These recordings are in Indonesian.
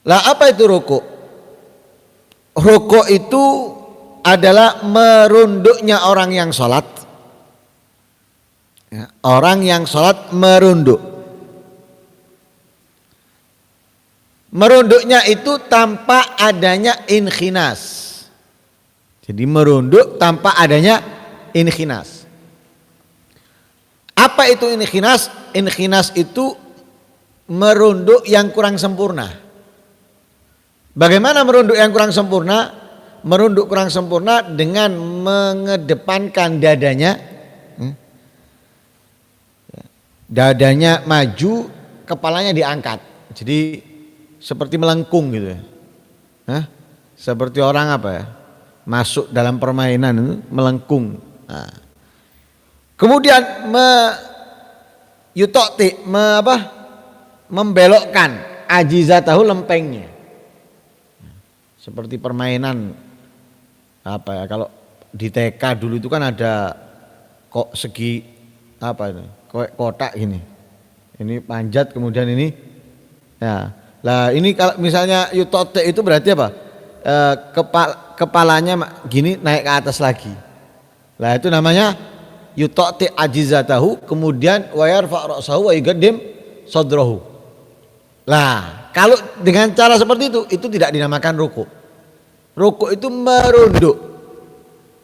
Lah apa itu rukuk? Rukuk itu adalah merunduknya orang yang sholat. Ya, orang yang sholat merunduk. Merunduknya itu tanpa adanya inkhinas. Jadi merunduk tanpa adanya inkhinas. Apa itu inkhinas? Inkhinas itu merunduk yang kurang sempurna. Bagaimana merunduk yang kurang sempurna? Merunduk kurang sempurna dengan mengedepankan dadanya. Dadanya maju, kepalanya diangkat. Jadi seperti melengkung gitu ya. Seperti orang apa ya? Masuk dalam permainan itu melengkung. Nah. Kemudian membelokkan ajizatahu lempengnya. Seperti permainan apa ya, kalau di TK dulu itu kan ada kok segi apa itu? Kotak gini. Ini panjat kemudian ini ya. Lah ini kalau misalnya yutote itu berarti apa? Kepalanya gini naik ke atas lagi. Lah itu namanya yutote ajizatahu, kemudian wayarfa ra'sahu wa yugaddim sadrahu. Lah kalau dengan cara seperti itu tidak dinamakan ruku'. Ruku' itu merunduk.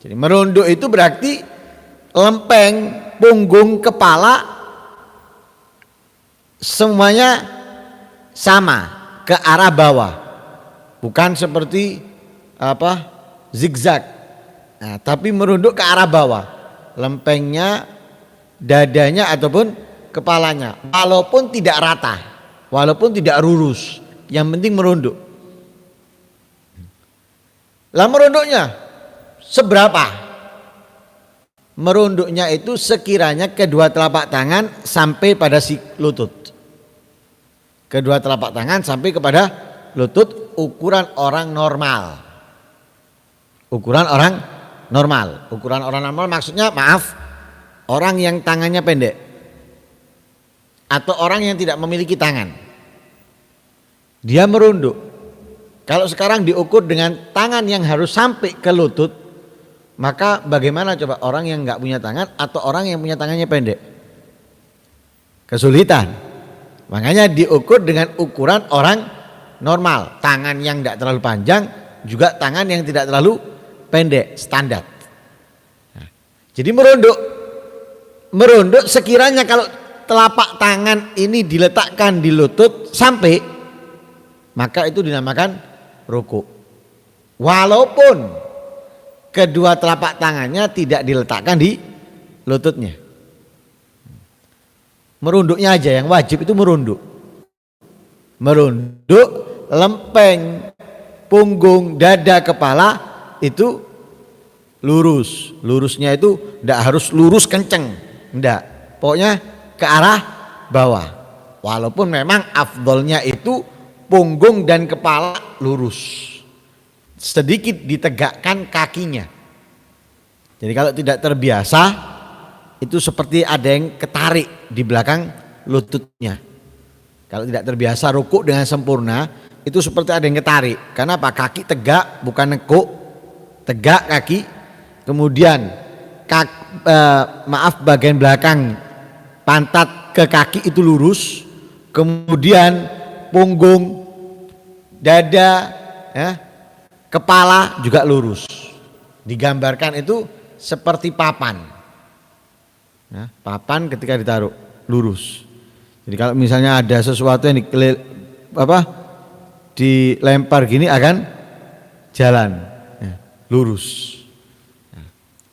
Jadi merunduk itu berarti lempeng, punggung, kepala semuanya sama ke arah bawah, bukan seperti apa zigzag. Nah, tapi merunduk ke arah bawah, lempengnya, dadanya ataupun kepalanya, walaupun tidak rata, walaupun tidak lurus, yang penting merunduk. Lah merunduknya seberapa? Merunduknya itu sekiranya kedua telapak tangan sampai pada si lutut. Kedua telapak tangan sampai kepada lutut, ukuran orang normal. Ukuran orang normal. Ukuran orang normal maksudnya orang yang tangannya pendek. Atau orang yang tidak memiliki tangan. Dia merunduk. Kalau sekarang diukur dengan tangan yang harus sampai ke lutut, maka bagaimana coba orang yang nggak punya tangan atau orang yang punya tangannya pendek? Kesulitan. Makanya diukur dengan ukuran orang normal. Tangan yang tidak terlalu panjang, juga tangan yang tidak terlalu pendek, standar. Nah, jadi merunduk sekiranya kalau telapak tangan ini diletakkan di lutut sampai, maka itu dinamakan ruku'. Walaupun kedua telapak tangannya tidak diletakkan di lututnya. Merunduknya aja yang wajib itu merunduk. Merunduk, lempeng, punggung, dada, kepala itu lurus. Lurusnya itu tidak harus lurus kenceng, enggak. Pokoknya ke arah bawah. Walaupun memang afdolnya itu punggung dan kepala lurus. Sedikit ditegakkan kakinya. Jadi kalau tidak terbiasa itu seperti ada yang ketarik di belakang lututnya. Kalau tidak terbiasa rukuk dengan sempurna itu seperti ada yang ketarik. Karena apa? Kaki tegak bukan nekuk. Tegak kaki. Kemudian bagian belakang pantat ke kaki itu lurus. Kemudian punggung, dada, ya, kepala juga lurus. Digambarkan itu seperti papan. Ya, papan ketika ditaruh lurus. Jadi kalau misalnya ada sesuatu yang dilempar gini akan jalan, ya, lurus. Ya.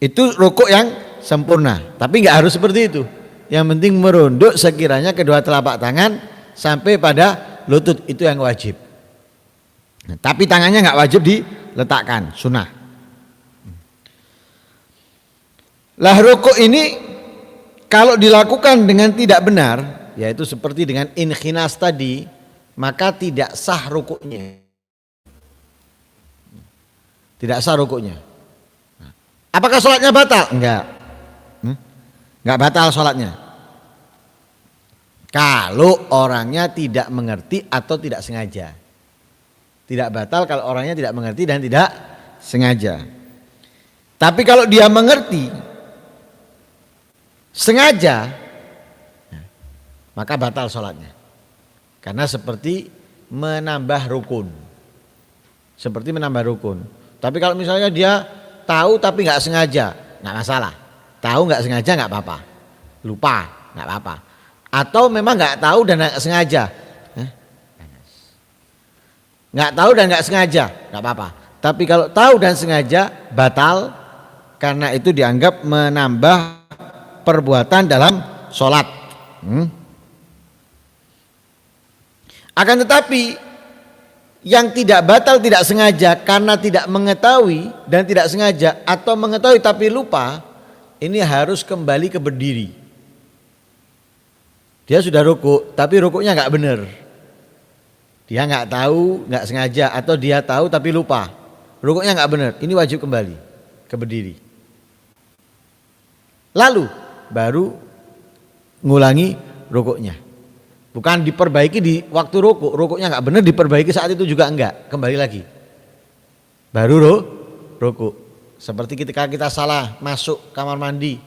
Itu rukuk yang sempurna. Tapi nggak harus seperti itu. Yang penting merunduk sekiranya kedua telapak tangan sampai pada lutut, itu yang wajib. Nah, tapi tangannya nggak wajib diletakkan, sunnah. Lah rukuk ini kalau dilakukan dengan tidak benar, yaitu seperti dengan inkhinas tadi, maka tidak sah rukuknya. Tidak sah rukuknya. Apakah sholatnya batal? Enggak. Enggak batal sholatnya. Kalau orangnya tidak mengerti atau tidak sengaja. Tidak batal kalau orangnya tidak mengerti dan tidak sengaja. Tapi kalau dia mengerti sengaja, maka batal sholatnya. Karena seperti menambah rukun. Seperti menambah rukun. Tapi kalau misalnya dia tahu tapi nggak sengaja, nggak masalah. Tahu nggak sengaja nggak apa-apa. Lupa nggak apa-apa. Atau memang nggak tahu dan nggak sengaja. Nggak tahu dan nggak sengaja, nggak apa-apa. Tapi kalau tahu dan sengaja batal karena itu dianggap menambah perbuatan dalam sholat. Akan tetapi yang tidak batal tidak sengaja karena tidak mengetahui dan tidak sengaja atau mengetahui tapi lupa, ini harus kembali ke berdiri. Dia sudah rukuk tapi rukuknya nggak benar. Dia nggak tahu, nggak sengaja, atau dia tahu tapi lupa. Rukuknya nggak benar. Ini wajib kembali ke berdiri. Lalu baru ngulangi rukuknya. Bukan diperbaiki di waktu rukuk. Rukuknya nggak benar diperbaiki saat itu juga enggak. Kembali lagi. Baru rukuk. Seperti ketika kita salah masuk kamar mandi.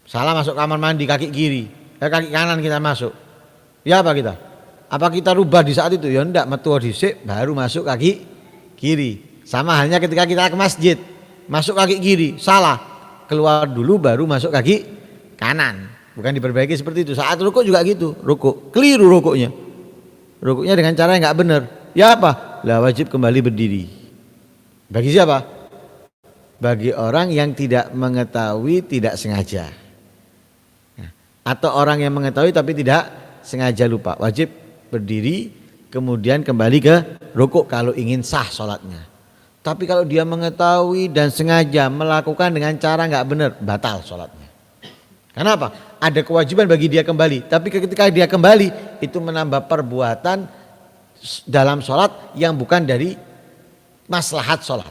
Salah masuk kamar mandi kaki kiri, kaki kanan kita masuk. Ya apa kita? Apa kita rubah di saat itu? Ya enggak, metu dhisik baru masuk kaki kiri. Sama halnya ketika kita ke masjid, masuk kaki kiri, salah. Keluar dulu baru masuk kaki kanan. Bukan diperbaiki seperti itu. Saat rukuk juga gitu, rukuk. Keliru rukuknya. Rukuknya dengan cara yang enggak benar. Ya apa? Lah wajib kembali berdiri. Bagi siapa? Bagi orang yang tidak mengetahui, tidak sengaja. Atau orang yang mengetahui tapi tidak sengaja lupa. Wajib berdiri kemudian kembali ke rukuk kalau ingin sah sholatnya. Tapi kalau dia mengetahui dan sengaja melakukan dengan cara nggak benar, batal sholatnya. Kenapa? Ada kewajiban bagi dia kembali. Tapi ketika dia kembali itu menambah perbuatan dalam sholat yang bukan dari maslahat sholat.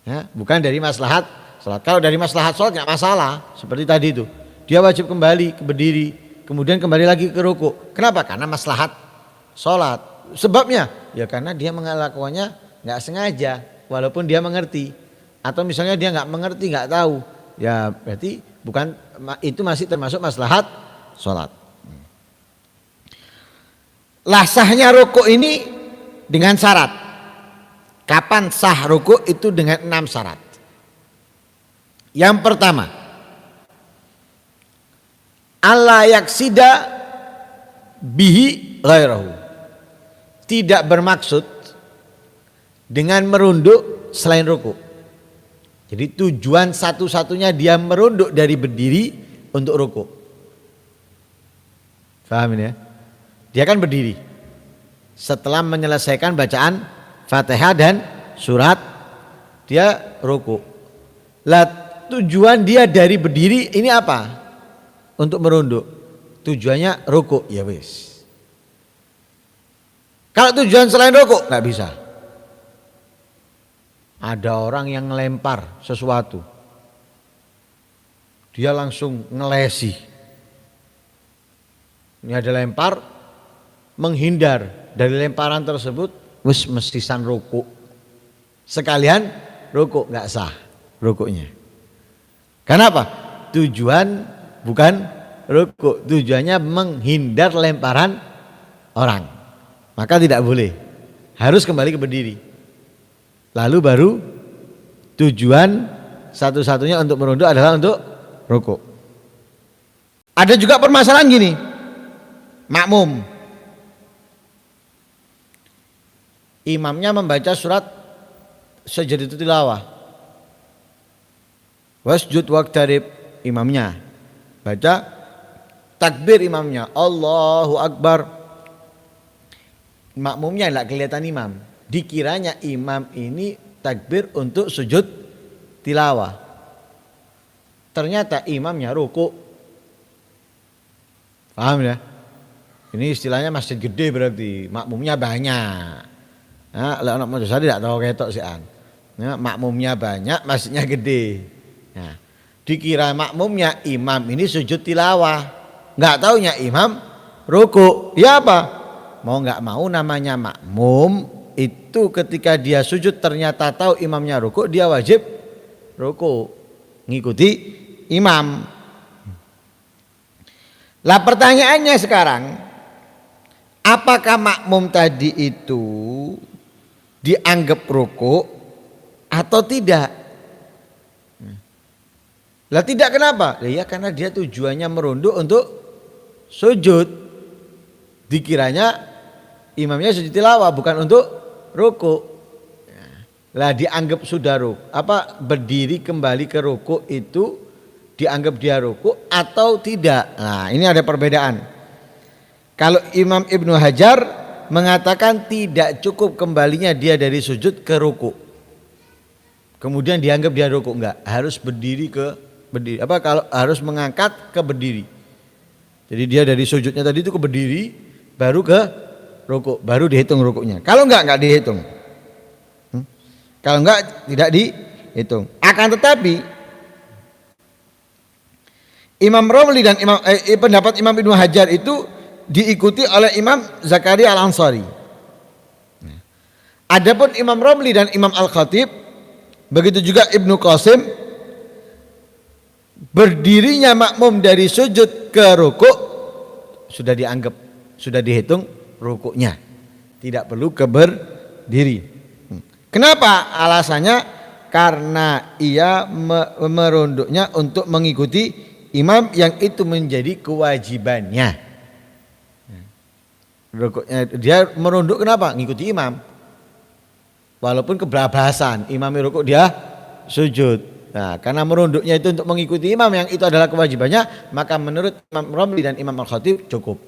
Ya, bukan dari maslahat sholat. Kalau dari maslahat sholat nggak masalah. Seperti tadi itu, dia wajib kembali ke berdiri. Kemudian kembali lagi ke rukuk. Kenapa? Karena maslahat sholat. Sebabnya? Ya karena dia melakukannya nggak sengaja, walaupun dia mengerti. Atau misalnya dia nggak mengerti, nggak tahu. Ya berarti bukan, itu masih termasuk maslahat sholat. Lah sahnya rukuk ini dengan syarat. Kapan sah rukuk? Itu dengan 6 syarat. Yang pertama, alla yaksida bihi ghairahu. Tidak bermaksud dengan merunduk selain rukuk. Jadi tujuan satu-satunya dia merunduk dari berdiri untuk rukuk. Paham ini ya? Dia kan berdiri. Setelah menyelesaikan bacaan Fatihah dan surat, dia rukuk. Lah tujuan dia dari berdiri ini apa? Untuk merunduk. Tujuannya rukuk, ya wis. Kalau tujuan selain rukuk nggak bisa. Ada orang yang ngelempar sesuatu, dia langsung ngelesi. Ini ada lempar, menghindar dari lemparan tersebut, wis mestisan rukuk. Sekalian rukuk, nggak sah rukuknya. Kenapa? Tujuan bukan rukuk, tujuannya menghindar lemparan orang. Maka tidak boleh, harus kembali ke berdiri. Lalu baru tujuan satu-satunya untuk merunduk adalah untuk rukuk. Ada juga permasalahan gini, makmum. Imamnya membaca surat Sajdatul Tilawah. Wasjud waqtarib, imamnya baca takbir, imamnya Allahu Akbar. Makmumnya enggak kelihatan imam. Dikiranya imam ini takbir untuk sujud tilawah. Ternyata imamnya rukuk. Paham ya? Ini istilahnya masjid gede berarti makmumnya banyak. Nah, kalau anak madrasah tidak tahu ketok sih an. Nah, makmumnya banyak, masjidnya gede. Nah, dikira makmumnya imam ini sujud tilawah. Enggak taunya imam rukuk. Ya apa? mau nggak mau namanya makmum itu ketika dia sujud ternyata tahu imamnya ruku, dia wajib ruku, ngikuti imam. Lah pertanyaannya sekarang, apakah makmum tadi itu dianggap ruku atau tidak? Lah tidak, kenapa? Ya karena dia tujuannya merunduk untuk sujud. Dikiranya imamnya sujud tilawah bukan untuk ruku. Lah dianggap sudah ruku, berdiri kembali ke ruku itu dianggap dia ruku atau tidak. Nah, ini ada perbedaan. Kalau Imam Ibnu Hajar mengatakan tidak cukup kembalinya dia dari sujud ke ruku, kemudian dianggap dia ruku, enggak, harus berdiri ke berdiri. Kalau harus mengangkat ke berdiri. Jadi dia dari sujudnya tadi itu ke berdiri, baru ke ruku, baru dihitung rukunya. Kalau enggak dihitung. Kalau enggak tidak dihitung. Akan tetapi Imam Romli dan pendapat Imam Ibnu Hajar itu diikuti oleh Imam Zakaria Al-Ansari. Adapun Imam Romli dan Imam Al-Khatib, begitu juga Ibnu Qasim, berdirinya makmum dari sujud ke ruku sudah dianggap, sudah dihitung rukunya, tidak perlu ke berdiri. Kenapa? Alasannya karena ia merunduknya untuk mengikuti imam yang itu menjadi kewajibannya. Dia merunduk kenapa? Ngikuti imam. Walaupun kebablasan, imam rukuk dia sujud. Nah, karena merunduknya itu untuk mengikuti imam yang itu adalah kewajibannya, maka menurut Imam Romli dan Imam Al-Khatib cukup.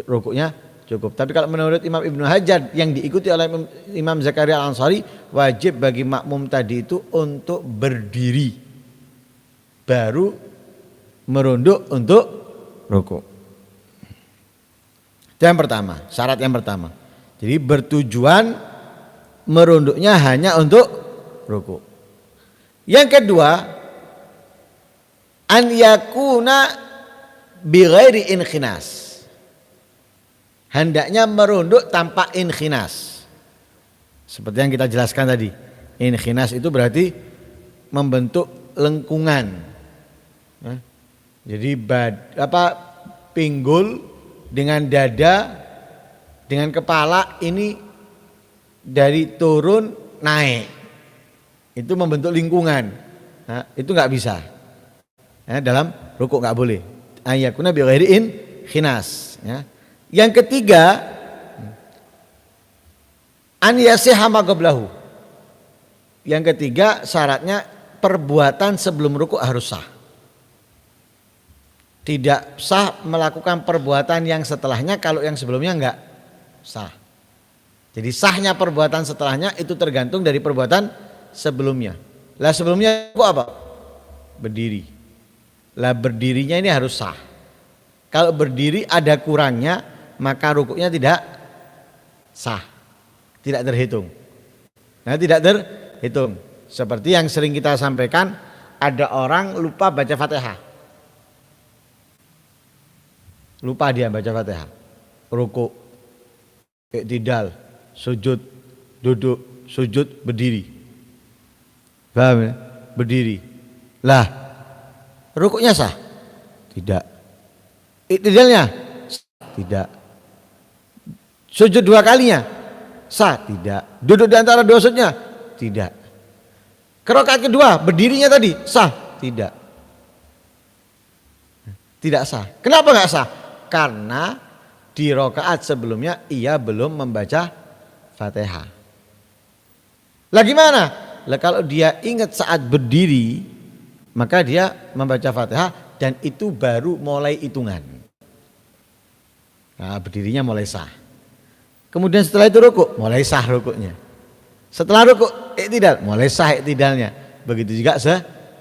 Rukuknya cukup. Tapi kalau menurut Imam Ibnu Hajar yang diikuti oleh Imam Zakaria Al-Ansari, wajib bagi makmum tadi itu untuk berdiri, baru merunduk untuk rukuk. Itu yang pertama, syarat yang pertama. Jadi bertujuan merunduknya hanya untuk rukuk. Yang kedua, an yakuna bi ghairi inkhinas. Hendaknya merunduk tanpa inkhinas. Seperti yang kita jelaskan tadi. Inkhinas itu berarti membentuk lengkungan. Jadi pinggul dengan dada dengan kepala ini dari turun naik. Itu membentuk lingkungan. Nah, itu nggak bisa. Dalam rukuk nggak boleh. Ayakuna bi ghairi inkhinas. Yang ketiga, an yasiha ma qablahu. Yang ketiga syaratnya perbuatan sebelum rukuk harus sah. Tidak sah melakukan perbuatan yang setelahnya kalau yang sebelumnya enggak sah. Jadi sahnya perbuatan setelahnya itu tergantung dari perbuatan sebelumnya. Lah sebelumnya rukuk apa? Berdiri. Lah berdirinya ini harus sah. Kalau berdiri ada kurangnya, maka rukuknya tidak sah, tidak terhitung. Nah, tidak terhitung. Seperti yang sering kita sampaikan, ada orang lupa baca Fatihah. Lupa dia baca Fatihah. Rukuk, i'tidal, sujud, duduk, sujud, berdiri. Paham ya? Berdiri. Lah, rukuknya sah? Tidak. I'tidalnya? Tidak. Sujud dua kalinya sah? Tidak. Duduk di antara dua sujudnya? Tidak. Rakaat kedua berdirinya tadi sah? Tidak. Tidak sah. Kenapa nggak sah? Karena di rakaat sebelumnya ia belum membaca Fatihah. Lah gimana? Lah kalau dia ingat saat berdiri, maka dia membaca Fatihah dan itu baru mulai hitungan. Nah, berdirinya mulai sah. Kemudian setelah itu rukuk, mulai sah rukuknya. Setelah rukuk, i'tidal, mulai sah i'tidalnya. Begitu juga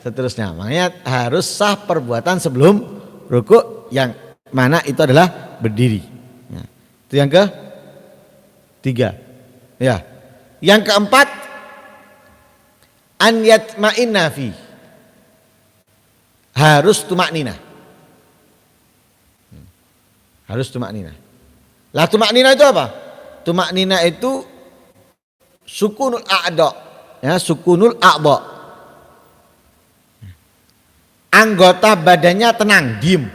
seterusnya. Makanya harus sah perbuatan sebelum rukuk yang mana itu adalah berdiri. Nah, itu yang ketiga. Ya. Yang keempat, an yatma'inna fi. Harus tumakninah. Harus tumakninah. Lah tumak nina itu apa? Tumak nina itu sukunul a'dha, ya, sukunul a'dha. Anggota badannya tenang, diem.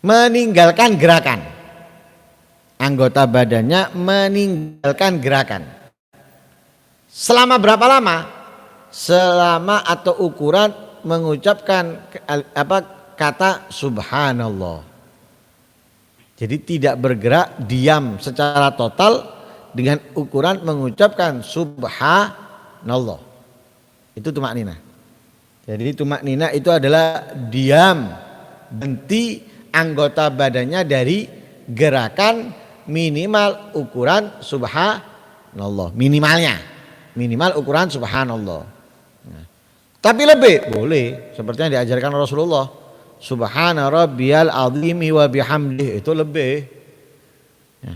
Meninggalkan gerakan. Anggota badannya meninggalkan gerakan. Selama berapa lama? Selama atau ukuran mengucapkan kata subhanallah. Jadi tidak bergerak, diam secara total dengan ukuran mengucapkan subhanallah. Itu tumak nina. Jadi tumak nina itu adalah diam, berhenti anggota badannya dari gerakan minimal ukuran subhanallah. Minimal ukuran subhanallah. Nah, tapi lebih boleh, seperti yang diajarkan Rasulullah. Subhana rabbiyal azimi wa bihamdih, itu lebih. Ya.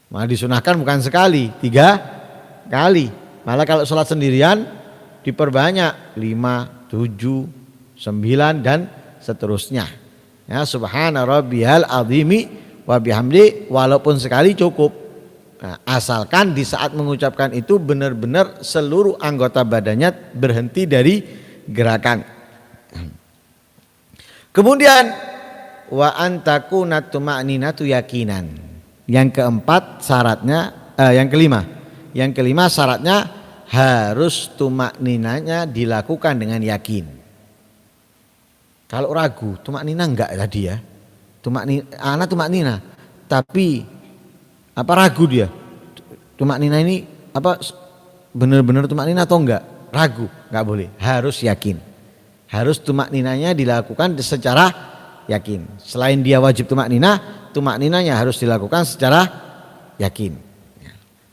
Malah disunahkan bukan sekali, 3 kali. Malah kalau sholat sendirian diperbanyak 5, 7, 9 dan seterusnya. Ya, subhana rabbiyal azimi wa bihamdi, walaupun sekali cukup. Nah, asalkan di saat mengucapkan itu benar-benar seluruh anggota badannya berhenti dari gerakan. Kemudian wa antakuna tuma'ninatu yakinan. Yang keempat syaratnya, yang kelima syaratnya harus tumakninanya dilakukan dengan yakin. Kalau ragu, tumaknina enggak tadi ya. Tumaknina, tapi apa ragu dia? Tumaknina ini apa benar-benar tumaknina atau enggak? Ragu, enggak boleh. Harus yakin. Harus tumakninanya dilakukan secara yakin. Selain dia wajib tumakninanya harus dilakukan secara yakin.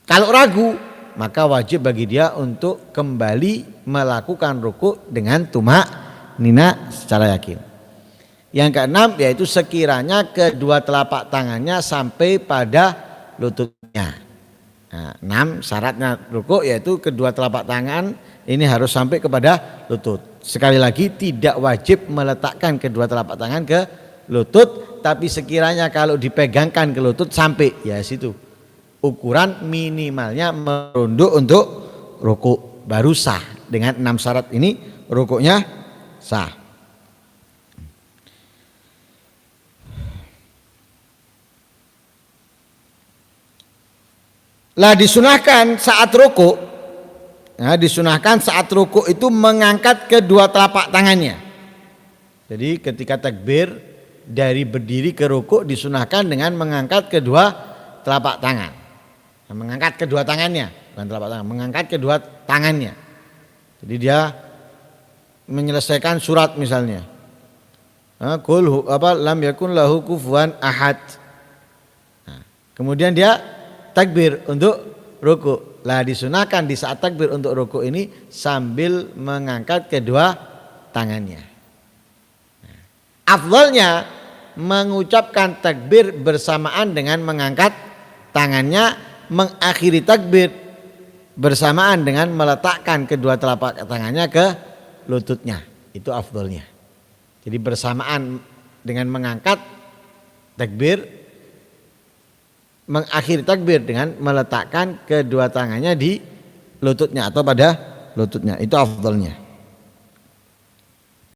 Kalau ragu, maka wajib bagi dia untuk kembali melakukan ruku dengan tumaknina secara yakin. Yang keenam yaitu sekiranya kedua telapak tangannya sampai pada lututnya. Nah, 6 syaratnya ruku yaitu kedua telapak tangan ini harus sampai kepada lutut. Sekali lagi tidak wajib meletakkan kedua telapak tangan ke lutut, tapi sekiranya kalau dipegangkan ke lutut sampai, ya situ ukuran minimalnya merunduk untuk ruku, baru sah. Dengan 6 syarat ini rukuknya sah. Lah disunahkan saat ruku. Nah, disunahkan saat ruku itu mengangkat kedua telapak tangannya. Jadi ketika takbir dari berdiri ke ruku disunahkan dengan mengangkat kedua telapak tangan. Nah, mengangkat kedua tangannya, bukan telapak tangan, mengangkat kedua tangannya. Jadi dia menyelesaikan surat misalnya. Qul lam yakun lahu kufuwan ahad. Nah, kemudian dia takbir untuk ruku. Lah disunahkan di saat takbir untuk ruku ini sambil mengangkat kedua tangannya. Afdalnya mengucapkan takbir bersamaan dengan mengangkat tangannya, mengakhiri takbir bersamaan dengan meletakkan kedua telapak tangannya ke lututnya. Itu afdalnya. Jadi bersamaan dengan mengangkat takbir, mengakhiri takbir dengan meletakkan kedua tangannya di lututnya atau pada lututnya, itu afdalnya.